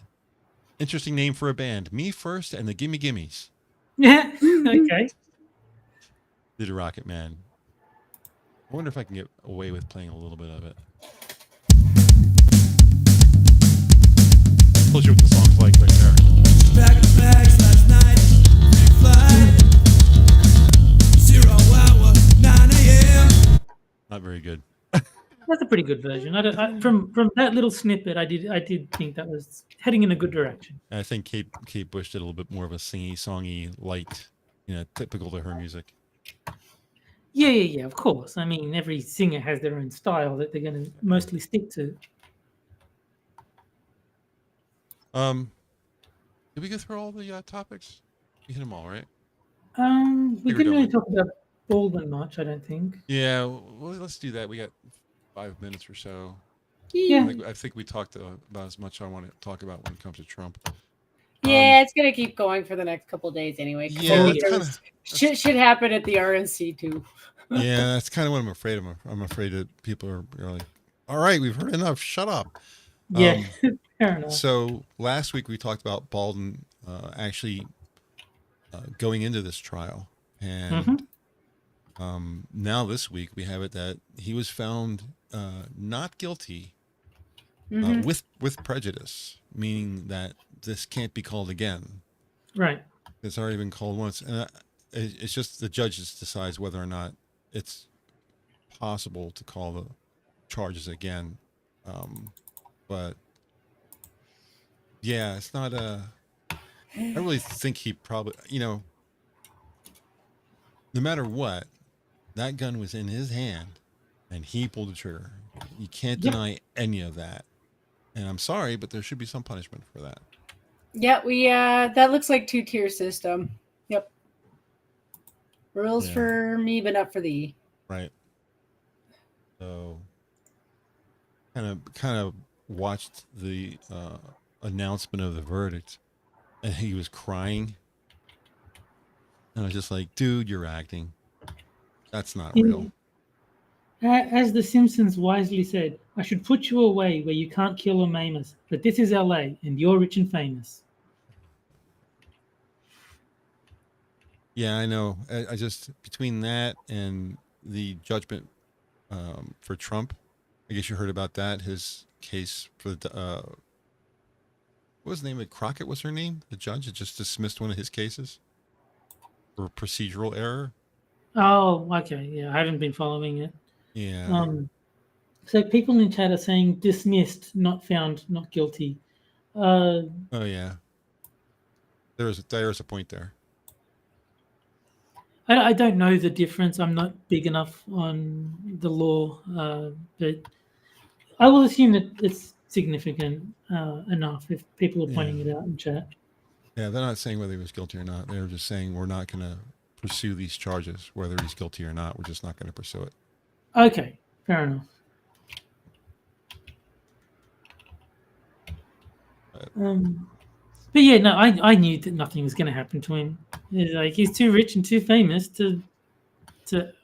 interesting name for a band, Me First and the Gimme Gimmes. Yeah. Okay. Did a Rocket Man. I wonder if I can get away with playing a little bit of it. I told you what the song's like right there. Packed the bags last night. Flight 0 hour 9 a.m. Not very good. That's a pretty good version. From that little snippet, I did think that was heading in a good direction. I think Kate Bush did a little bit more of a singy, songy, light, typical to her music. Yeah, of course. I mean, every singer has their own style that they're going to mostly stick to. Did we go through all the topics? We hit them all, right? We couldn't really talk about Baldwin much, I don't think. Yeah, well, let's do that. We got 5 minutes or so. Yeah. I think we talked about as much as I want to talk about when it comes to Trump. Yeah, it's gonna keep going for the next couple of days anyway. Yeah, shit happen at the RNC too. Yeah, that's kind of what I'm afraid of. I'm afraid that people are like, all right, we've heard enough. Shut up. Yeah, fair enough. So last week we talked about Baldwin actually going into this trial. And now this week we have it that he was found not guilty with prejudice, meaning that this can't be called again. Right. It's already been called once. And it's just the judge decides whether or not it's possible to call the charges again. But yeah, it's not I really think he probably, no matter what, that gun was in his hand and he pulled the trigger. You can't deny any of that. And I'm sorry, but there should be some punishment for that. Yeah, we that looks like 2-tier system. Yep. Rules for me, but not for thee. Right. So kind of watched the announcement of the verdict, and he was crying. And I was just like, dude, you're acting. That's not real. As The Simpsons wisely said, I should put you away where you can't kill or maim us, but this is LA and you're rich and famous. Yeah, I know. I just, between that and the judgment for Trump, I guess you heard about that, his case for the, what was the name of Crockett? What's her name? The judge had just dismissed one of his cases for procedural error. Oh, okay. Yeah, I haven't been following it. Yeah. So people in chat are saying dismissed, not found, not guilty. Oh yeah. There's a point there. I don't know the difference. I'm not big enough on the law, but I will assume that it's significant enough if people are pointing it out in chat. Yeah, they're not saying whether he was guilty or not. They're just saying we're not going to pursue these charges, whether he's guilty or not. We're just not going to pursue it. Okay, fair enough. But yeah, no, I knew that nothing was going to happen to him. It's like he's too rich and too famous to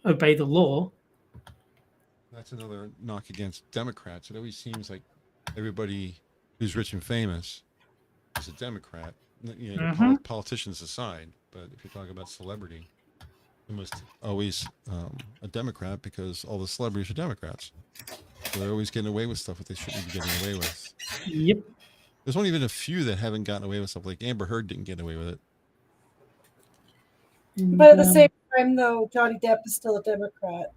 obey the law. That's another knock against Democrats. It always seems like everybody who's rich and famous is a Democrat. Politicians aside, but if you're talking about celebrity, almost always a Democrat because all the celebrities are Democrats. So they're always getting away with stuff that they shouldn't be getting away with. Yep. There's only been a few that haven't gotten away with stuff. Like Amber Heard didn't get away with it. But at the same time, though, Johnny Depp is still a Democrat.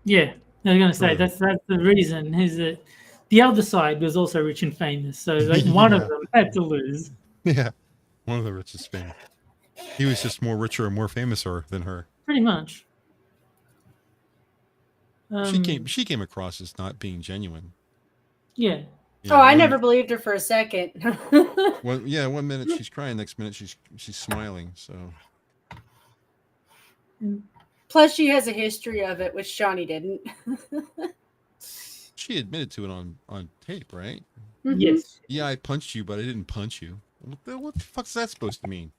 Yeah, I was going to say that's the reason is that the other side was also rich and famous. So like one of them had to lose. Yeah, one of the richest famous. He was just more richer and more famouser than her. Pretty much. She came across as not being genuine. Yeah. I never believed her for a second. 1 minute she's crying, next minute she's smiling. So. Plus, she has a history of it, which Johnny didn't. She admitted to it on tape, right? Yes. Yeah, I punched you, but I didn't punch you. What the fuck's that supposed to mean?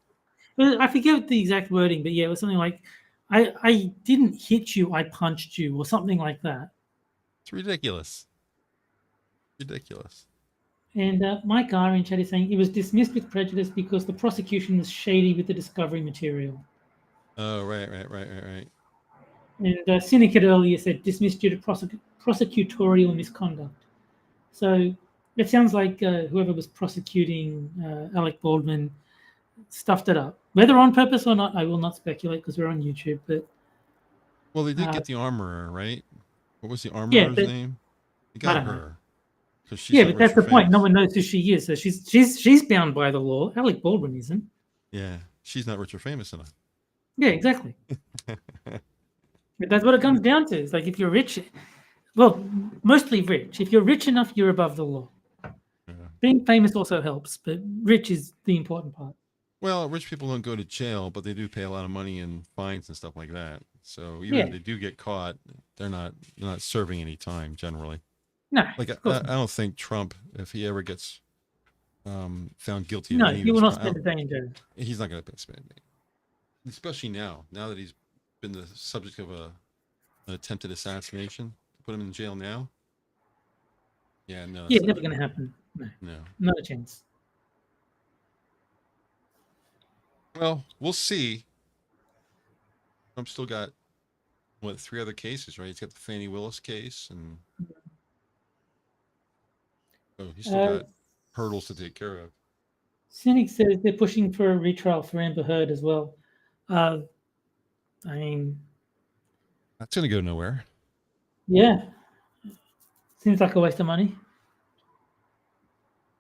Well, I forget the exact wording, but yeah, it was something like, I didn't hit you, I punched you, or something like that. It's ridiculous. Ridiculous. And Mike R in chat is saying it was dismissed with prejudice because the prosecution was shady with the discovery material. Oh, right. And Cynic had earlier said dismissed due to prosecutorial misconduct. So it sounds like whoever was prosecuting Alec Baldwin stuffed it up. Whether on purpose or not, I will not speculate because we're on YouTube. But Well, they did get the armorer, right? What was the yeah, armorer's but name? They I got don't know. her. She's Yeah, not but that's rich or the point. No famous. one knows who she is, so she's bound by the law. Alec Baldwin isn't. Yeah, she's not rich or famous enough. Yeah, exactly. But that's what it comes down to. It's like if you're rich, well, mostly rich. If you're rich enough, you're above the law. Yeah. Being famous also helps, but rich is the important part. Well, rich people don't go to jail, but they do pay a lot of money in fines and stuff like that. So even if they do get caught, they're not serving any time generally. No, Like I don't think Trump, if he ever gets found guilty of no, any of he will his not crime, spend a day in jail. he's not going to spend it. Especially now that he's been the subject of an attempted assassination. Put him in jail now. Yeah, no. Yeah, never going to happen. No, not a chance. Well, we'll see. Trump's still got, what, 3 other cases, right? He's got the Fannie Willis case, and he's still got hurdles to take care of. Cynic says they're pushing for a retrial for Amber Heard as well. I mean, That's going to go nowhere. yeah. Seems like a waste of money.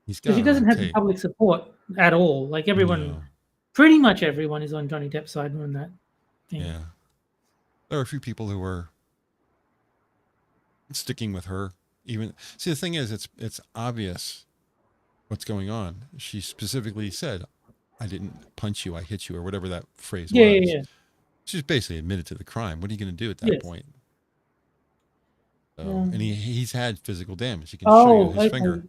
He's got She doesn't have the public support at all. Like everyone, pretty much everyone is on Johnny Depp's side on that thing. Yeah. There are a few people who are sticking with her. Even see, the thing is, it's obvious what's going on. She specifically said, "I didn't punch you, I hit you," or whatever that phrase was. Yeah. She's basically admitted to the crime. What are you going to do at that point? So, and he's had physical damage. He can show you his finger.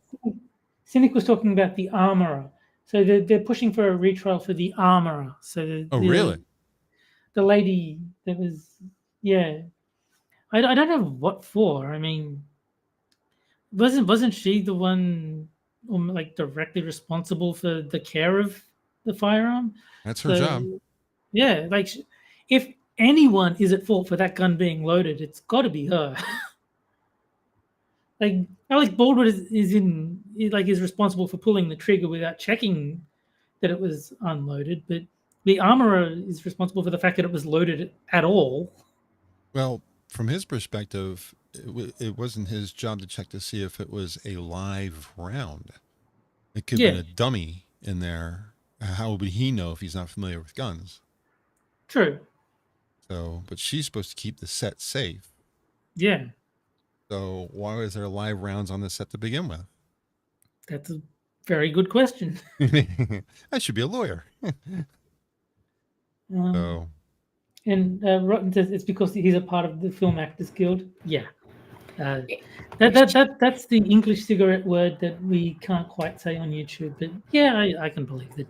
Cynic was talking about the armorer. So they're pushing for a retrial for the armorer. So really? The lady that was, I don't know what for. I mean, wasn't she the one like directly responsible for the care of the firearm? That's her job. Yeah, like if anyone is at fault for that gun being loaded, it's got to be her. Like Alec Baldwin is responsible for pulling the trigger without checking that it was unloaded, but the armorer is responsible for the fact that it was loaded at all. Well, from his perspective, it wasn't his job to check to see if it was a live round. It could have been a dummy in there. How would he know if he's not familiar with guns? True. So, but she's supposed to keep the set safe. Yeah. So why was there live rounds on the set to begin with? That's a very good question. I should be a lawyer. And Rotten says it's because he's a part of the Film Actors Guild. Yeah. That's the English cigarette word that we can't quite say on YouTube, but yeah, I can believe it.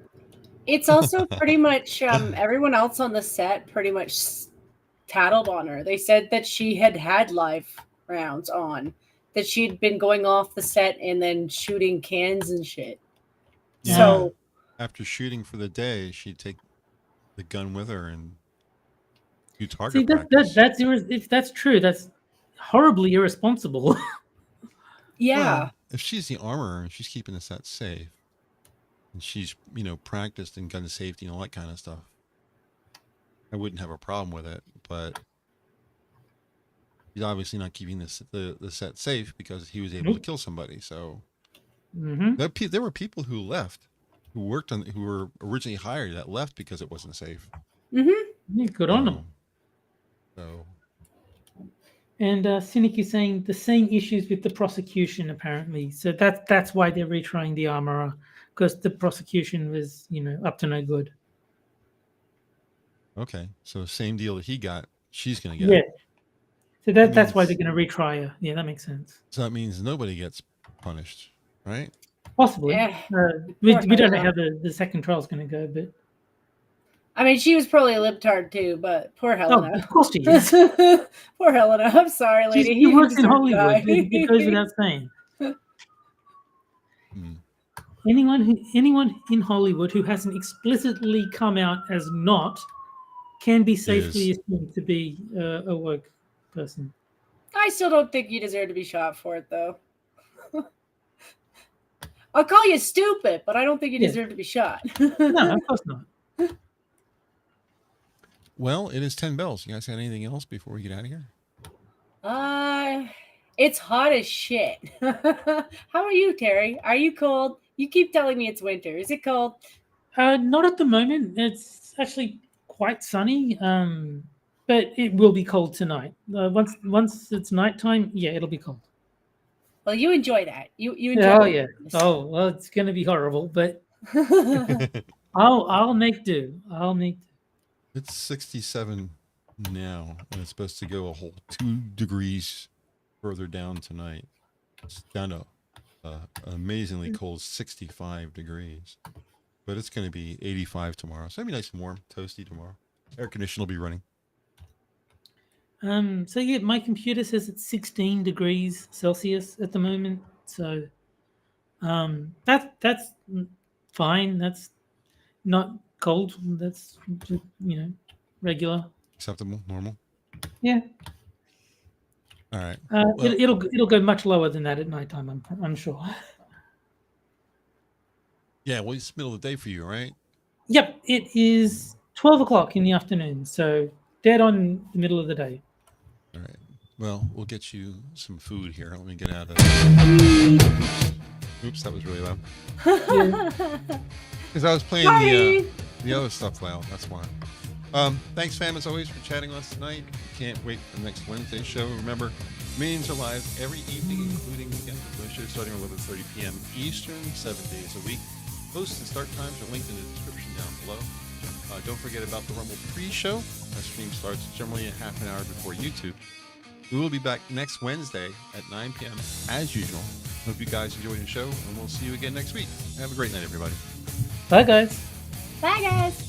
It's also pretty much everyone else on the set pretty much tattled on her. They said that she had live rounds on, that she'd been going off the set and then shooting cans and shit. Yeah. So after shooting for the day, she'd take the gun with her and do target practice. If that's true, that's horribly irresponsible. Yeah. Well, if she's the armorer and she's keeping the set safe, and she's practiced in gun safety and all that kind of stuff, I wouldn't have a problem with it. But he's obviously not keeping the set safe because he was able to kill somebody. So there were people who left, who were originally hired that left because it wasn't safe. Yeah, good on them. So. And Cynic is saying the same issues with the prosecution apparently. So that's why they're retrying the armorer, because the prosecution was up to no good. Okay, so same deal that he got, she's going to get. Yeah. So that's why they're going to retry her. Yeah, that makes sense. So that means nobody gets punished, right? Possibly. Yeah. We don't know how the second trial is going to go, but I mean, she was probably a libtard too, but poor Helena. Oh, of course she is. Poor Helena. I'm sorry, lady. She works in Hollywood. It goes without saying. Anyone in Hollywood who hasn't explicitly come out as not can be is. safely assumed to be a woke person. I still don't think you deserve to be shot for it, though. I'll call you stupid, but I don't think you Yeah. deserve to be shot. No, of course not. Well, it is 10 bells. You guys got anything else before we get out of here? It's hot as shit. How are you, Terry? Are you cold? You keep telling me it's winter. Is it cold? Not at the moment. It's actually quite sunny, but it will be cold tonight. Once it's nighttime, yeah, it'll be cold. Well, you enjoy that. You enjoy. Oh yeah. Oh well, it's gonna be horrible, but I'll make do. I'll make do. It's 67 now, and it's supposed to go a whole 2 degrees further down tonight. It's down to amazingly cold 65 degrees. But it's going to be 85 tomorrow. So it'll be nice and warm, toasty tomorrow. Air conditioner will be running. So yeah, my computer says it's 16 degrees Celsius at the moment. So that's fine. That's not cold. That's just, regular. Acceptable, normal. Yeah. All right. It'll go much lower than that at nighttime. I'm sure. Yeah, well, it's middle of the day for you, right? Yep, it is 12 o'clock in the afternoon, so dead on the middle of the day. All right. Well, we'll get you some food here. Let me get out of. Oops, that was really loud. Because I was playing the other stuff loud. That's why. Thanks, fam, as always, for chatting with us tonight. Can't wait for the next Wednesday show. Remember, meetings are live every evening, including weekends. The show starting at 11:30 p.m. Eastern, 7 days a week. Posts and start times are linked in the description down below. Don't forget about the Rumble pre-show. That stream starts generally a half an hour before YouTube. We will be back next Wednesday at 9 p.m. as usual. Hope you guys enjoyed the show, and we'll see you again next week. Have a great night, everybody. Bye, guys. Bye, guys.